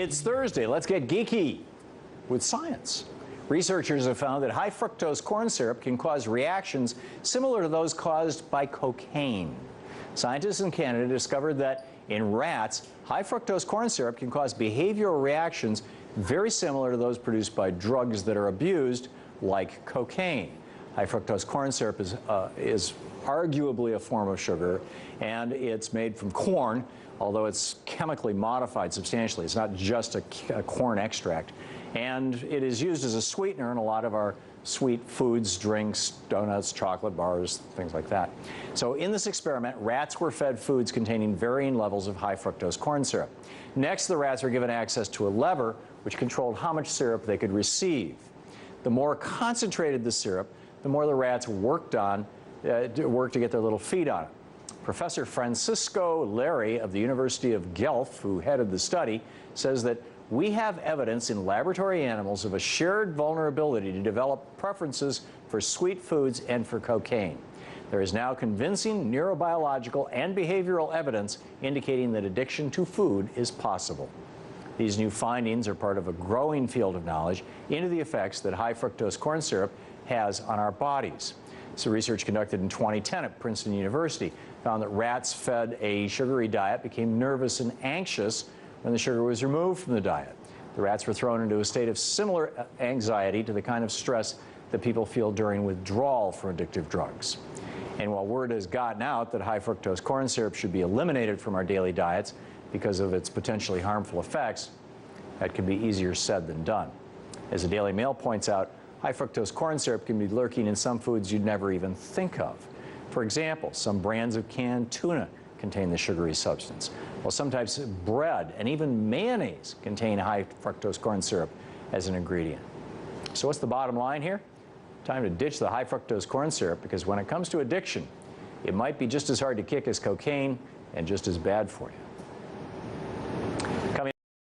It's Thursday. Let's get geeky with science. Researchers have found that high fructose corn syrup can cause reactions similar to those caused by cocaine. Scientists in Canada discovered that in rats, high fructose corn syrup can cause behavioral reactions very similar to those produced by drugs that are abused, like cocaine. High fructose corn syrup is arguably a form of sugar, and it's made from corn, although it's chemically modified substantially. It's not just a corn extract. And it is used as a sweetener in a lot of our sweet foods, drinks, donuts, chocolate bars, things like that. So in this experiment, rats were fed foods containing varying levels of high fructose corn syrup. Next, the rats were given access to a lever which controlled how much syrup they could receive. The more concentrated the syrup, the more the rats worked to get their little feet on it. Professor Francisco Larry of the University of Guelph, who headed the study, says that we have evidence in laboratory animals of a shared vulnerability to develop preferences for sweet foods and for cocaine. There is now convincing neurobiological and behavioral evidence indicating that addiction to food is possible. These new findings are part of a growing field of knowledge into the effects that high fructose corn syrup has on our bodies. So research conducted in 2010 at Princeton University found that rats fed a sugary diet became nervous and anxious when the sugar was removed from the diet. The rats were thrown into a state of similar anxiety to the kind of stress that people feel during withdrawal from addictive drugs. And while word has gotten out that high fructose corn syrup should be eliminated from our daily diets because of its potentially harmful effects, that can be easier said than done. As the Daily Mail points out, high fructose corn syrup can be lurking in some foods you'd never even think of. For example, some brands of canned tuna contain the sugary substance, while some types of bread and even mayonnaise contain high fructose corn syrup as an ingredient. So what's the bottom line here? Time to ditch the high fructose corn syrup, because when it comes to addiction, it might be just as hard to kick as cocaine and just as bad for you.